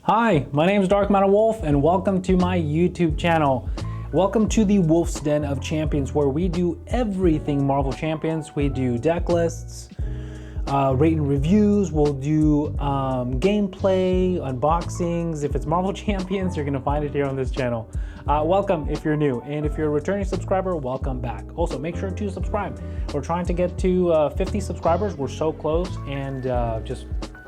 Hi, my name is Dark Matter Wolf and welcome to my YouTube channel. Welcome to the Wolf's Den of Champions, where we do everything Marvel Champions. We do deck lists, rate and reviews, we'll do gameplay, unboxings. If it's Marvel Champions, you're gonna find it here on this channel. Welcome if you're new, and if you're a returning subscriber, welcome back. Also, make sure to subscribe. We're trying to get to 50 subscribers. We're so close, and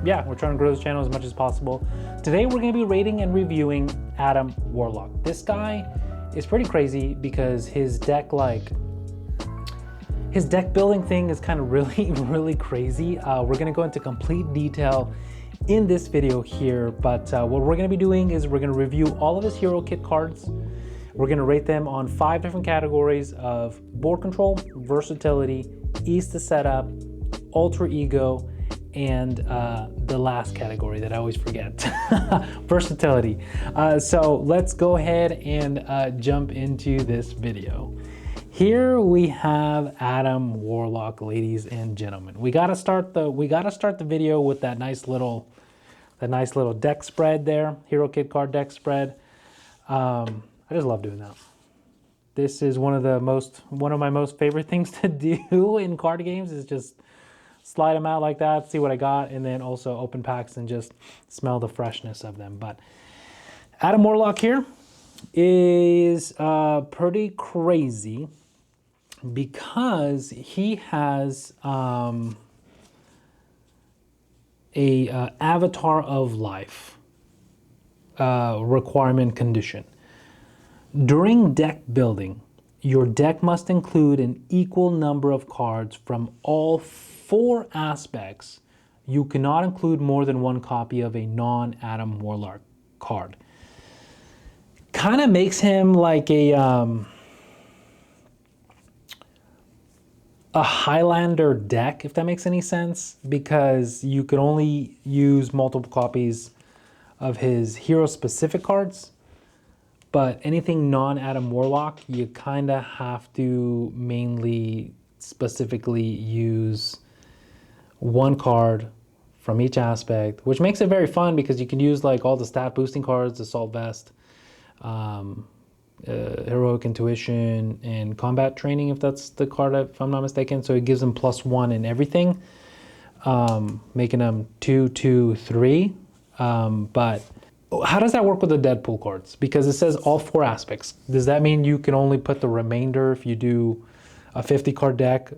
yeah, we're trying to grow this channel as much as possible. Today, we're gonna be rating and reviewing Adam Warlock. This guy is pretty crazy because his deck building thing is kind of really crazy. We're gonna go into complete detail in this video here, but what we're gonna be doing is we're gonna review all of his hero kit cards. We're gonna rate them on 5 different categories of board control, versatility, ease to setup, alter ego, and the last category that I always forget, versatility. So let's go ahead and jump into this video. Here we have Adam Warlock, ladies and gentlemen. We gotta start the video with that nice little deck spread there, hero kit card deck spread. I just love doing that. This is one of my most favorite things to do in card games, is just slide them out like that, see what I got, and then also open packs and just smell the freshness of them. But Adam Warlock here is pretty crazy because he has a avatar of life requirement condition. During deck building, your deck must include an equal number of cards from all 4 aspects. You cannot include more than 1 copy of a non-Adam Warlock card. Kind of makes him like a Highlander deck, if that makes any sense, because you could only use multiple copies of his hero-specific cards. But anything non-Adam Warlock, you kind of have to mainly specifically use 1 card from each aspect, which makes it very fun because you can use like all the stat boosting cards, Assault Vest, Heroic Intuition, and Combat Training, if that's the card, if I'm not mistaken. So it gives them +1 in everything, making them 2, 2, 3. But how does that work with the Deadpool cards? Because it says all 4 aspects. Does that mean you can only put the remainder if you do a 50 card deck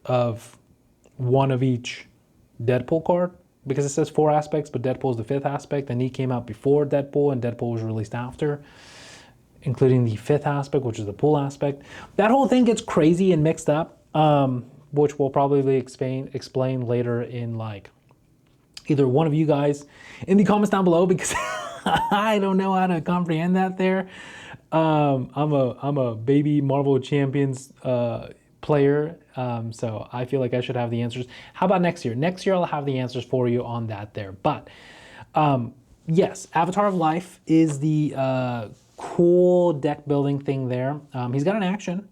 of 1 of each Deadpool card? Because it says 4 aspects, but Deadpool is the 5th aspect, and he came out before Deadpool, and Deadpool was released after, including the 5th aspect, which is the pool aspect. That whole thing gets crazy and mixed up, which we'll probably explain later in like either one of you guys in the comments down below, because I don't know how to comprehend that there. I'm a baby Marvel Champions player, so I feel like I should have the answers. How about next year? Next year I'll have the answers for you on that there. But yes, Avatar of Life is the cool deck building thing there. He's got an action.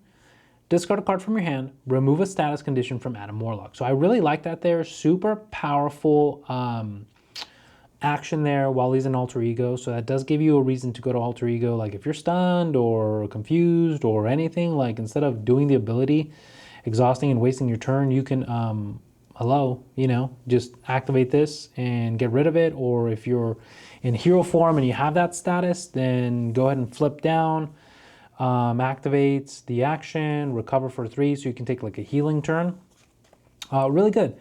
Discard a card from your hand, remove a status condition from Adam Warlock. So I really like that there. Super powerful action there while he's in alter ego. So that does give you a reason to go to alter ego. Like if you're stunned or confused or anything, like instead of doing the ability, exhausting and wasting your turn, you can, just activate this and get rid of it. Or if you're in hero form and you have that status, then go ahead and flip down. Activates the action, recover for 3, so you can take like a healing turn. Really good.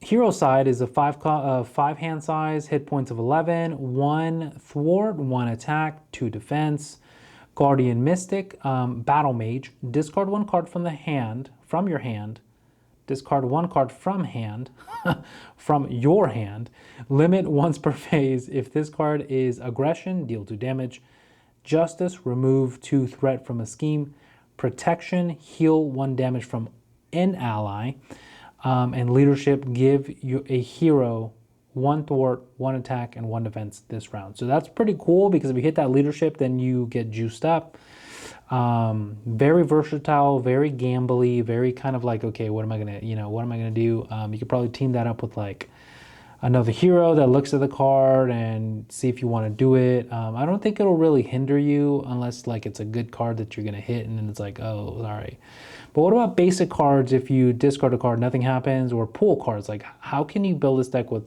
Hero side is a 5 hand size, hit points of 11, 1 thwart, 1 attack, 2 defense. Guardian Mystic, Battle Mage, discard 1 card from your hand, discard 1 card from your hand, limit once per phase. If this card is aggression, deal 2 damage. Justice, remove 2 threat from a scheme. Protection, heal 1 damage from an ally. And leadership, give you a hero 1 thwart, 1 attack, and 1 defense this round. So that's pretty cool because if you hit that leadership, then you get juiced up. Very versatile, very gambly, very kind of like, okay, what am I gonna do? You could probably team that up with like another hero that looks at the card and see if you want to do it. I don't think it'll really hinder you unless like it's a good card that you're gonna hit and then it's like, oh, all right. But what about basic cards? If you discard a card, nothing happens, or pool cards? Like, how can you build this deck with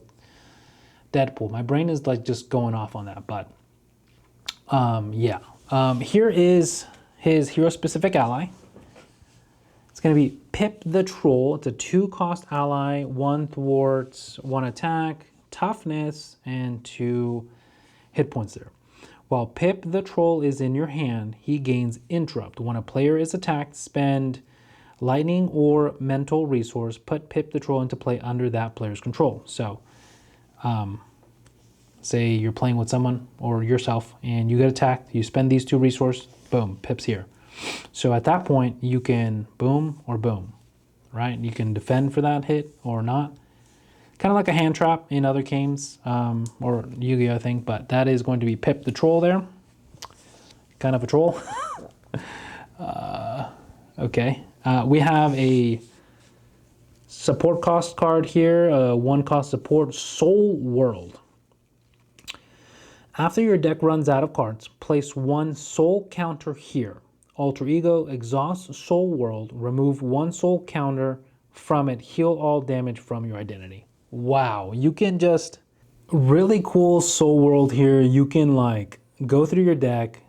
Deadpool? My brain is like just going off on that, but yeah. Here is his hero-specific ally. It's going to be Pip the Troll. It's a 2-cost ally, 1 thwarts, 1 attack, toughness, and 2 hit points there. While Pip the Troll is in your hand, he gains Interrupt. When a player is attacked, spend lightning or mental resource, put Pip the Troll into play under that player's control. So, say you're playing with someone or yourself and you get attacked, you spend these 2 resources, boom, Pip's here. So at that point, you can boom or boom, right? You can defend for that hit or not. Kind of like a hand trap in other games, or Yu-Gi-Oh! I think, but that is going to be Pip the Troll there. Kind of a troll. Okay. We have a support cost card here, 1-cost support, Soul World. After your deck runs out of cards, place 1 soul counter here. Alter Ego, exhaust Soul World, remove 1 soul counter from it, heal all damage from your identity. Wow, you can just, really cool Soul World here. You can like go through your deck,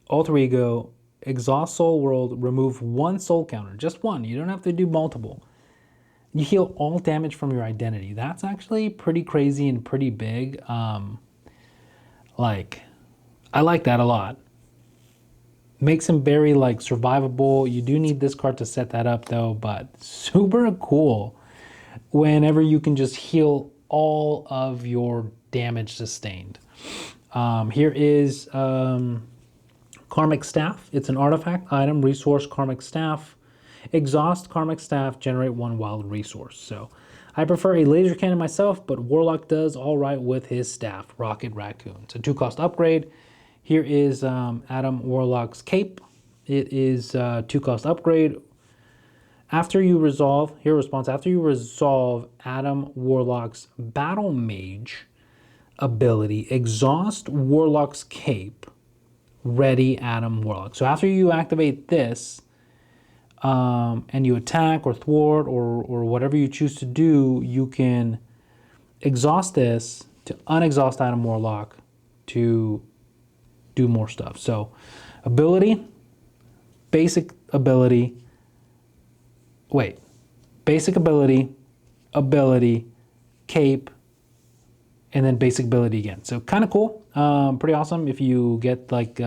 Alter Ego, exhaust Soul World, remove 1 soul counter, just 1. You don't have to do multiple. You heal all damage from your identity. That's actually pretty crazy and pretty big. Like, I like that a lot. Makes him very like survivable. You do need this card to set that up though, but super cool whenever you can just heal all of your damage sustained. Here is Karmic Staff. It's an artifact item, resource, Karmic Staff. Exhaust Karmic Staff, generate 1 wild resource. So I prefer a laser cannon myself, but Warlock does all right with his staff, Rocket Raccoon. It's a 2-cost upgrade. Here is Adam Warlock's cape. It is a 2-cost upgrade. After you resolve, here response, after you resolve Adam Warlock's Battle Mage ability, exhaust Warlock's cape, ready Adam Warlock. So after you activate this, and you attack or thwart or whatever you choose to do, you can exhaust this to unexhaust Adam Warlock to do more stuff. So ability, basic ability, basic ability, cape, and then basic ability again. So kind of cool, pretty awesome if you get like,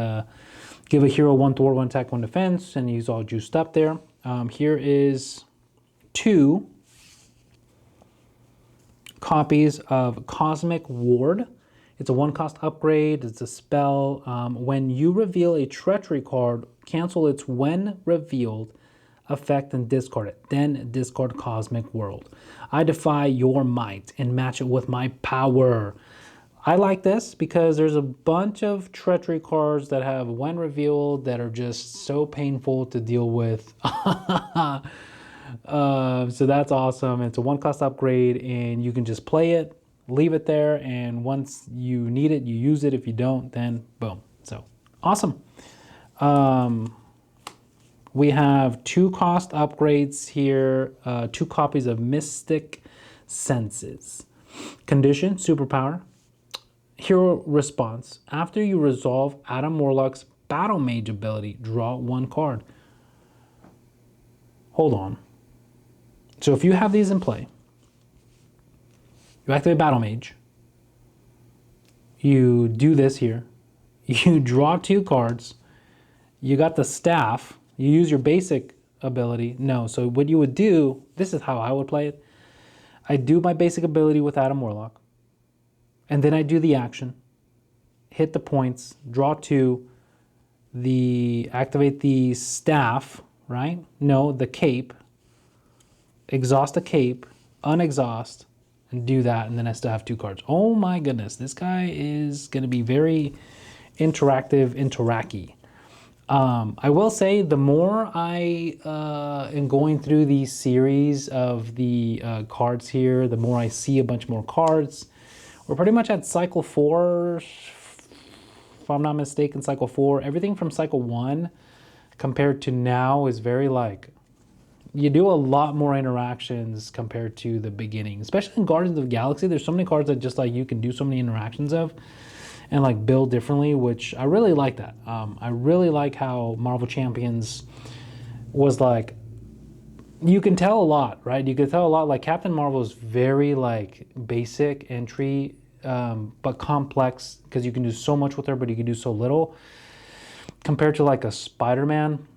give a hero 1 thwart, 1 attack, 1 defense, and he's all juiced up there. Here is 2 copies of Cosmic Ward. It's a 1-cost upgrade. It's a spell. When you reveal a treachery card, cancel its when revealed effect and discard it. Then discard Cosmic World. I defy your might and match it with my power. I like this because there's a bunch of treachery cards that have when revealed that are just so painful to deal with. So that's awesome. It's a 1-cost upgrade and you can just play it, leave it there, and once you need it, you use it. If you don't, then boom. So awesome. We have 2-cost upgrades here, 2 copies of Mystic Senses. Condition, superpower. Hero response. After you resolve Adam Warlock's Battle Mage ability, draw 1 card. Hold on. So if you have these in play, you activate Battle Mage, you do this here, you draw 2 cards, you got the staff, you use your basic ability. No, so what you would do, this is how I would play it. I do my basic ability with Adam Warlock, and then I do the action, hit the points, draw 2, activate the staff, right? No, the cape, exhaust the cape, unexhaust, and do that, and then I still have 2 cards. Oh my goodness, this guy is going to be very interactive, interacky. I will say the more I am going through these series of the cards here, the more I see a bunch more cards. We're pretty much at cycle 4, if I'm not mistaken, cycle 4. Everything from cycle 1 compared to now is very like, you do a lot more interactions compared to the beginning, especially in Guardians of the Galaxy. There's so many cards that just like you can do so many interactions of and like build differently, which I really like that. I really like how Marvel Champions was like, you can tell a lot, right? You can tell a lot. Like Captain Marvel is very like basic entry, but complex because you can do so much with her, but you can do so little compared to like a Spider-Man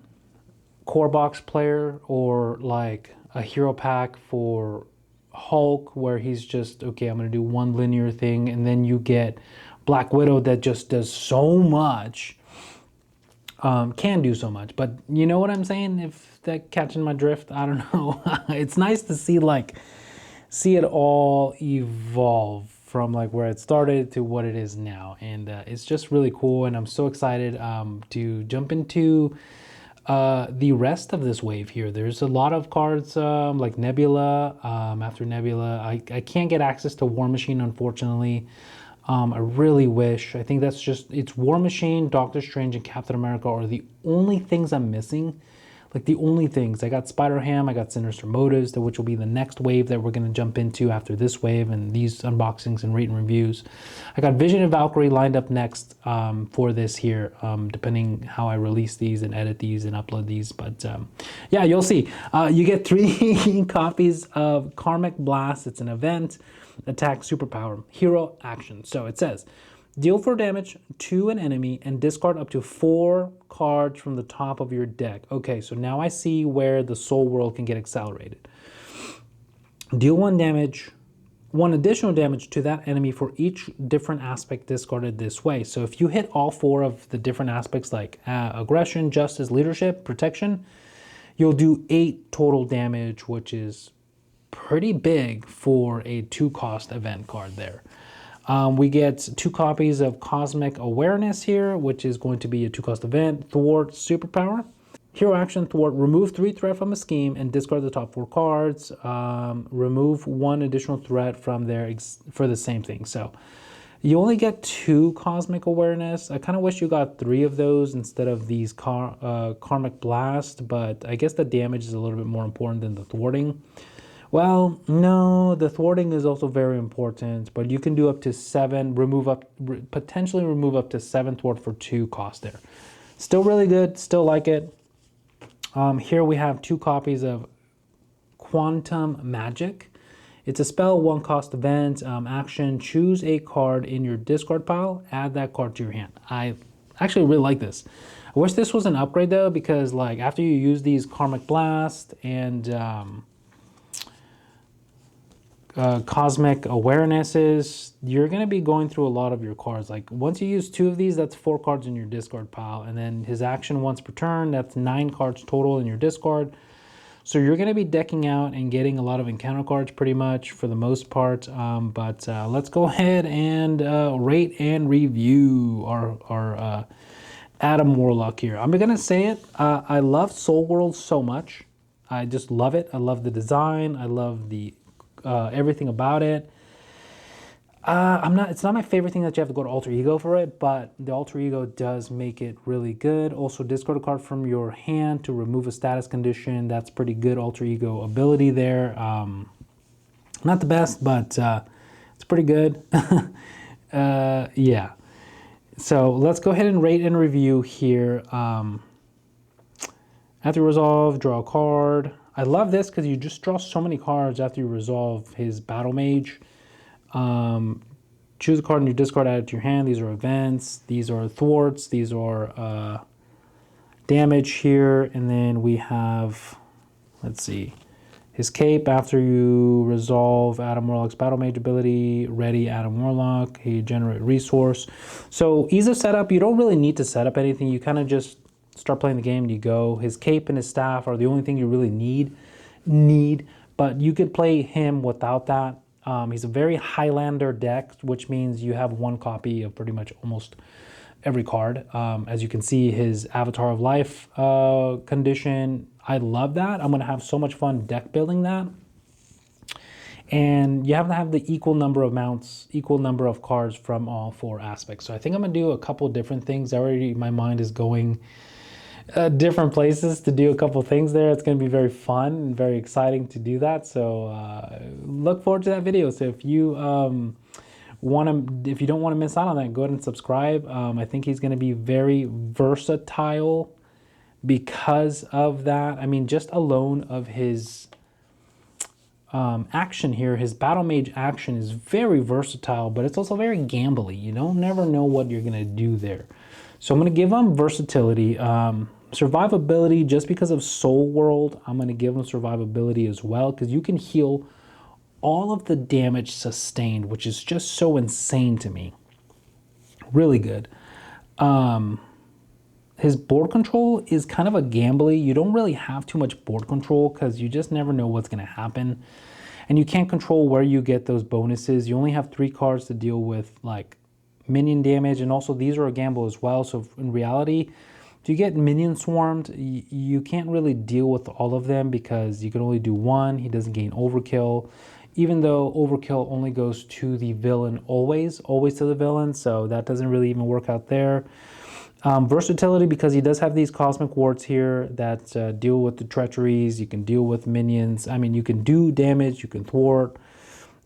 core box player or like a hero pack for Hulk where he's just, okay, I'm going to do one linear thing, and then you get Black Widow that just does so much, can do so much. But you know what I'm saying? If that catching my drift, I don't know. It's nice to see it all evolve from like where it started to what it is now, and it's just really cool. And I'm so excited to jump into the rest of this wave here. There's a lot of cards like Nebula. After Nebula, I can't get access to War Machine, unfortunately. I really wish. I think that's just, it's War Machine, Doctor Strange, and Captain America are the only things I'm missing. Like the only things. I got Spider-Ham, I got Sinister Motives, which will be the next wave that we're going to jump into after this wave and these unboxings and rate and reviews. I got Vision and Valkyrie lined up next for this here, depending how I release these and edit these and upload these. But yeah, you'll see. You get 3 copies of Karmic Blast. It's an event, attack, superpower, hero, action. So it says, deal 4 damage to an enemy and discard up to 4 cards from the top of your deck. Okay, so now I see where the Soul World can get accelerated. Deal 1 damage, 1 additional damage to that enemy for each different aspect discarded this way. So if you hit all 4 of the different aspects like aggression, justice, leadership, protection, you'll do 8 total damage, which is pretty big for a 2-cost event card there. We get 2 copies of Cosmic Awareness here, which is going to be a 2-cost event. Thwart, superpower. Hero action, Thwart, remove 3 threat from a scheme and discard the top 4 cards. Remove 1 additional threat from there for the same thing. So you only get 2 Cosmic Awareness. I kind of wish you got 3 of those instead of these Karmic Blast, but I guess the damage is a little bit more important than the thwarting. Well, no, the thwarting is also very important, but you can do up to 7, potentially remove up to 7 thwart for 2 cost there. Still really good, still like it. Here we have 2 copies of Quantum Magic. It's a spell, 1 cost event, action, choose a card in your discard pile, add that card to your hand. I actually really like this. I wish this was an upgrade though, because like after you use these Karmic Blast and Cosmic Awarenesses, you're going to be going through a lot of your cards. Like once you use 2 of these, that's 4 cards in your discard pile, and then his action once per turn, that's 9 cards total in your discard. So you're going to be decking out and getting a lot of encounter cards pretty much for the most part. But let's go ahead and rate and review our Adam Warlock here. I'm going to say it. I love Soul World so much. I just love it. I love the design. I love the everything about it. It's not my favorite thing that you have to go to Alter Ego for it, but the Alter Ego does make it really good. Also, discard a card from your hand to remove a status condition. That's pretty good Alter Ego ability there. Not the best, but it's pretty good. Yeah. So let's go ahead and rate and review here. After you resolve, draw a card. I love this because you just draw so many cards after you resolve his Battle Mage. Choose a card in your discard, add it to your hand. These are events. These are thwarts. These are damage here. And then we have, let's see, his cape. After you resolve Adam Warlock's Battle Mage ability, ready Adam Warlock. He generate resource. So ease of setup. You don't really need to set up anything. You kind of just start playing the game and you go. His cape and his staff are the only thing you really need, but you could play him without that. He's a very Highlander deck, which means you have 1 copy of pretty much almost every card. As you can see, his Avatar of Life condition, I love that. I'm going to have so much fun deck building that. And you have to have the equal number of mounts, equal number of cards from all 4 aspects. So I think I'm going to do a couple different things. Already my mind is going different places to do a couple things there. It's going to be very fun and very exciting to do that. So look forward to that video. So if you if you don't want to miss out on that, go ahead and subscribe. I think he's going to be very versatile because of that. I mean, just alone of his action here, his Battle Mage action is very versatile, but it's also very gambly. You don't never know what you're going to do there. So I'm going to give him Versatility. Survivability, just because of Soul World, I'm going to give him Survivability as well, because you can heal all of the damage sustained, which is just so insane to me. Really good. His board control is kind of a gambly. You don't really have too much board control because you just never know what's going to happen. And you can't control where you get those bonuses. You only have 3 cards to deal with like minion damage, and also these are a gamble as well. So in reality, if you get minion swarmed, you can't really deal with all of them because you can only do 1. He doesn't gain overkill, even though overkill only goes to the villain always to the villain. So that doesn't really even work out there. Versatility, because he does have these cosmic wards here that deal with the treacheries. You can deal with minions. I mean, you can do damage, you can thwart,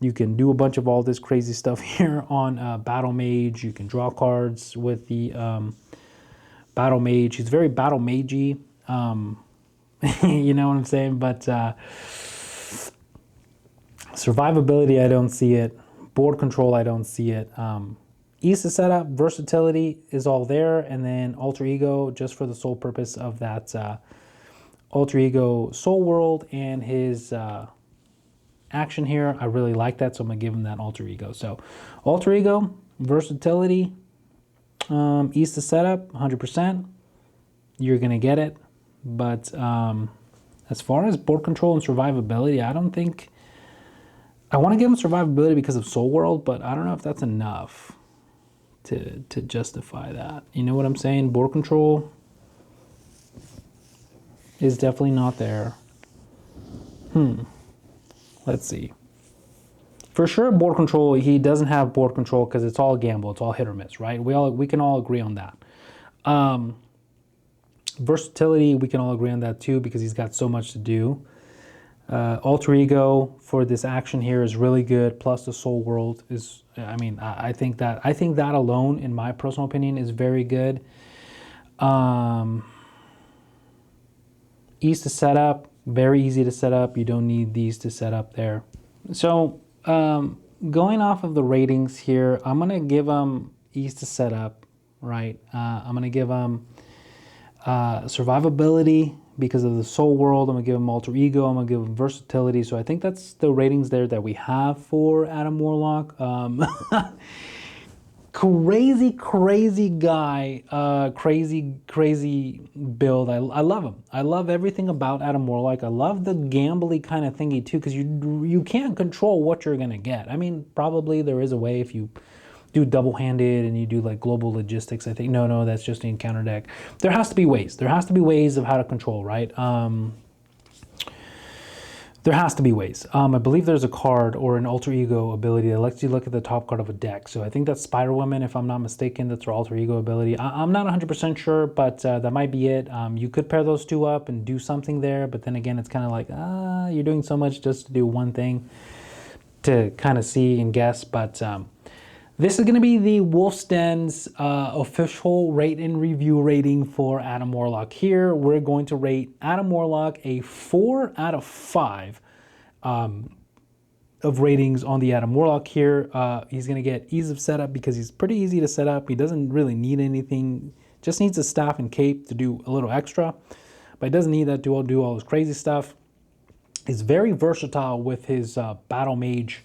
you can do a bunch of all this crazy stuff here on Battle Mage. You can draw cards with the Battle Mage. He's very Battle Magey, you know what I'm saying? But survivability, I don't see it. Board control, I don't see it. Ease to setup, versatility is all there, and then alter ego just for the sole purpose of that alter ego soul world and his action here. I really like that, so I'm gonna give him that alter ego. So alter ego, versatility, ease to setup, 100%. You're gonna get it, but as far as board control and survivability, I don't think I want to give him survivability because of Soul World, but I don't know if that's enough to justify that. You know what I'm saying? Board control is definitely not there. Let's see. For sure, board control, he doesn't have board control because it's all gamble. It's all hit or miss, right? We can all agree on that. Versatility, we can all agree on that too because he's got so much to do. Alter ego for this action here is really good. Plus the Soul World is, I mean, I think that alone, in my personal opinion, is very good. Ease to set up, very easy to set up. You don't need these to set up there. So going off of the ratings here, I'm gonna give them ease to set up, right? I'm gonna give them survivability because of the Soul World. I'm gonna give him alter ego. I'm gonna give him versatility. So I think that's the ratings there that we have for Adam Warlock. Crazy guy, crazy build. I love him. I love everything about Adam Warlock. I love the gambly kind of thingy too, because you can't control what you're gonna get. I mean, probably there is a way if you do double-handed and you do like global logistics. I think no, that's just the encounter deck. There has to be ways. There has to be ways of how to control, right? There has to be ways. I believe there's a card or an alter ego ability that lets you look at the top card of a deck. So I think that's Spider Woman, if I'm not mistaken. That's her alter ego ability. I'm not 100% sure, but that might be it. You could pair those two up and do something there, but then again, it's kind of like, you're doing so much just to do one thing to kind of see and guess. But this is going to be the Wolf's Den's official rate and review rating for Adam Warlock. Here, we're going to rate Adam Warlock a 4 out of 5 of ratings on the Adam Warlock here. He's going to get ease of setup because he's pretty easy to set up. He doesn't really need anything. Just needs a staff and cape to do a little extra. But he doesn't need that to do all this crazy stuff. He's very versatile with his Battle Mage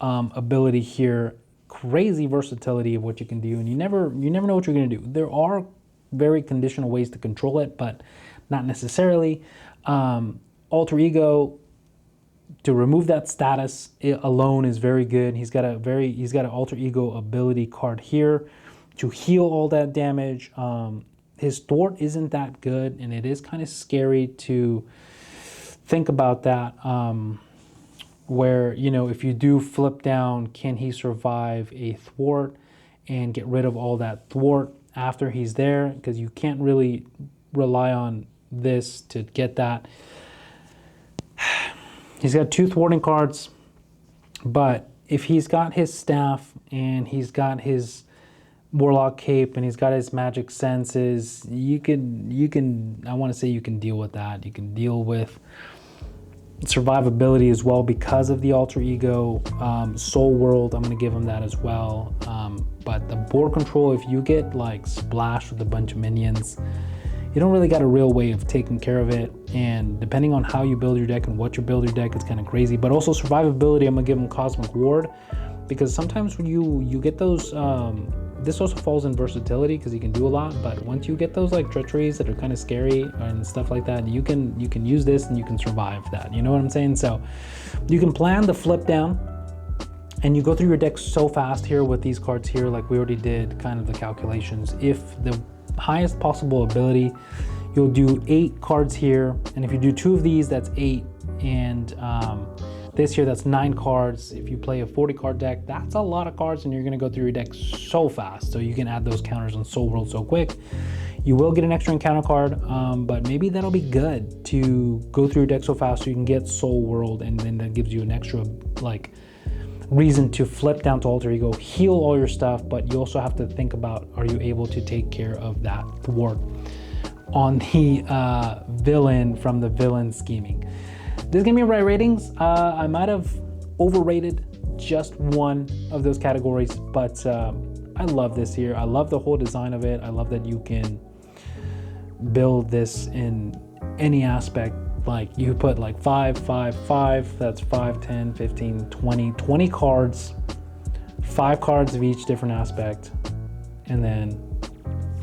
ability here. Crazy versatility of what you can do, and you never know what you're going to do. There are very conditional ways to control it, but not necessarily. Alter ego, to remove that status alone is very good. He's got an alter ego ability card here to heal all that damage. His thwart isn't that good, and it is kind of scary to think about that. Where, you know, if you do flip down, can he survive a thwart and get rid of all that thwart after he's there? Because you can't really rely on this to get that. He's got 2 thwarting cards, but if he's got his staff and he's got his Warlock cape and he's got his magic senses, you can I want to say you can deal with that. You can deal with survivability as well because of the alter ego. Soul world, I'm going to give him that as well. But the board control, if you get like splashed with a bunch of minions, you don't really got a real way of taking care of it. And depending on how you build your deck and what you build your deck, it's kind of crazy. But also survivability, I'm going to give him Cosmic Ward, because sometimes when you get those, this also falls in versatility because you can do a lot, but once you get those like treacheries that are kind of scary and stuff like that, you can use this and you can survive that. You know what I'm saying? So you can plan the flip down and you go through your deck so fast here with these cards here, like we already did kind of the calculations. If the highest possible ability, you'll do 8 cards here, and if you do 2 of these, that's 8, and this here, that's 9 cards. If you play a 40 card deck, that's a lot of cards, and you're gonna go through your deck so fast. So you can add those counters on Soul World so quick. You will get an extra encounter card, but maybe that'll be good to go through your deck so fast so you can get Soul World, and then that gives you an extra like reason to flip down to alter ego, heal all your stuff, but you also have to think about, are you able to take care of that thwart on the villain from the villain scheming. This gave me right ratings. I might have overrated just one of those categories, but I love this here. I love the whole design of it. I love that you can build this in any aspect. Like you put like 5, 5, 5, that's 5, 10, 15, 20 cards, 5 cards of each different aspect, and then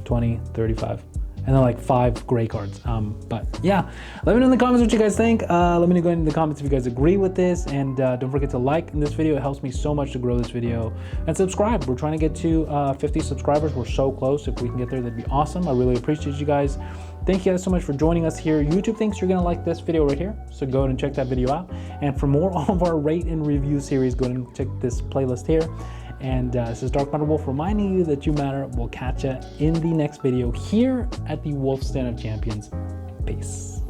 20, 35. And then like 5 gray cards. But yeah, let me know in the comments what you guys think. Let me know in the comments if you guys agree with this, and don't forget to like this video. It helps me so much to grow this video, and subscribe. We're trying to get to 50 subscribers. We're so close. If we can get there, that'd be awesome. I really appreciate you guys. Thank you guys so much for joining us here. YouTube thinks you're gonna like this video right here, so go ahead and check that video out. And for more of our rate and review series, go ahead and check this playlist here. And this is Dark Matter Wolf reminding you that you matter. We'll catch you in the next video here at the Wolf Stand of Champions. Peace.